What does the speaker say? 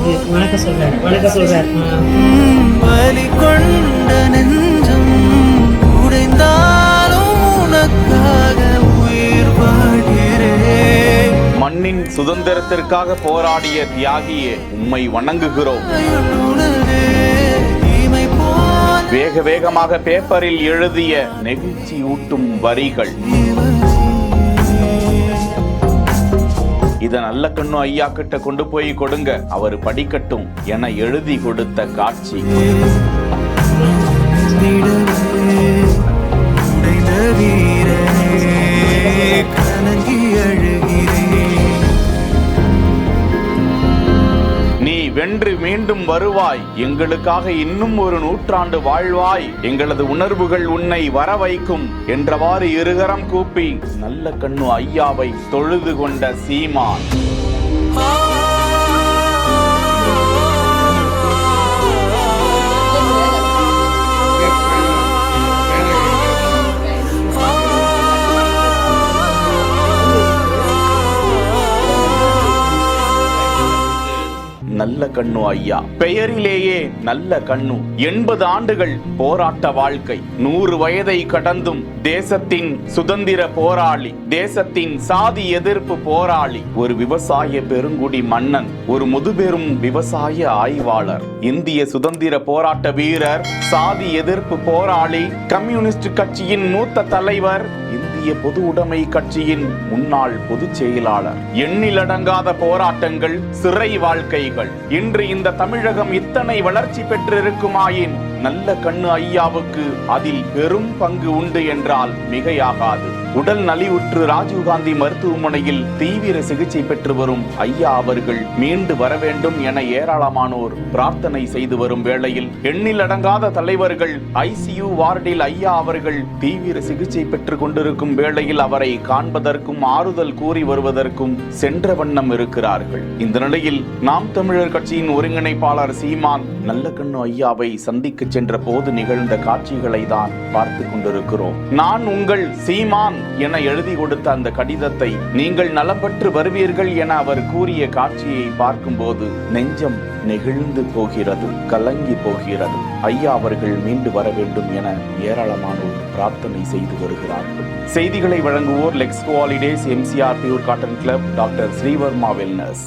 வணக்கம் சொல்றார். வலி கொண்ட நெஞ்சம் உடைந்தாலும் உனக்காக உயிர் வாழ்கிறேன். மண்ணின் சுதந்திரத்திற்காக போராடிய தியாகியே உம்மை வணங்குகிறோம். வேக வேகமாக பேப்பரில் எழுதிய நெகிழ்ச்சி ஊட்டும் வரிகள். இத நல்ல கண்ணு ஐயா கிட்ட கொண்டு போய் கொடுங்க, அவர் படிக்கட்டும் என எழுதி கொடுத்த காட்சி. நீ வென்று மீண்டும் வருவாய், எங்களுக்காக இன்னும் ஒரு நூற்றாண்டு வாழ்வாய், எங்களது உணர்வுகள் உன்னை வர வைக்கும் என்றவாறு இருகரம் கூப்பி நல்ல கண்ணு ஐயாவை தொழுது கொண்ட சீமான். நல்ல கண்ணு ஐயா பெயரிலேயே நல்ல கண்ணு. 80 ஆண்டுகள் போராட்ட வாழ்க்கை, 100 வயதை கடந்தும் தேசத்தின் சுதந்திர போராளி, தேசத்தின் சாதி எதிர்ப்பு போராளி, ஒரு விவசாய பெருங்குடி மன்னன், ஒரு முதுபெரும் விவசாய ஆய்வாளர், இந்திய சுதந்திர போராட்ட வீரர், சாதி எதிர்ப்பு போராளி, கம்யூனிஸ்ட் கட்சியின் மூத்த தலைவர், இந்திய பொது உடைமை கட்சியின் முன்னாள் பொதுச் செயலாளர். எண்ணிலடங்காத போராட்டங்கள், சிறை வாழ்க்கைகள். இன்று இந்த தமிழகம் இத்தனை வளர்ச்சி பெற்றிருக்குமாயின் நல்ல கண்ணு ஐயாவுக்கு அதில் பெரும் பங்கு உண்டு என்றால் மிகையாகாது. உடல் நலிவுற்று ராஜீவ்காந்தி மருத்துவமனையில் தீவிர சிகிச்சை பெற்று வரும் ஐயா அவர்கள் மீண்டு வர வேண்டும் என ஏராளமானோர் பிரார்த்தனை செய்து வரும் வேளையில், எண்ணிலடங்காத தலைவர்கள் ICU வார்டில் ஐயா அவர்கள் தீவிர சிகிச்சை பெற்றுக் கொண்டிருக்கும் வேளையில் அவரை காண்பதற்கும் ஆறுதல் கூறி வருவதற்கும் சென்ற வண்ணம் இருக்கிறார்கள். இந்த நிலையில் நாம் தமிழர் கட்சியின் ஒருங்கிணைப்பாளர் சீமான் நல்ல கண்ணு ஐயாவை சந்திக்க சென்ற போது நிகழ்ந்த காட்சிகளை தான் பார்த்து கொண்டிருக்கிறோம். நான் உங்கள் சீமான் என எழுதி கொடுத்த அந்த கடிதத்தை, நீங்கள் நலம்பற்று வருவீர்கள் என அவர் கூறிய காட்சியை பார்க்கும்போது நெஞ்சம் நெகிழ்ந்து போகிறது, கலங்கி போகிறது. ஐயா அவர்கள் மீண்டு வர வேண்டும் என ஏராளமானோர் பிரார்த்தனை செய்து வருகிறார்கள். செய்திகளை வழங்குவோர் Lexco holidays, MCR pure cotton club, doctor Srivarma wellness.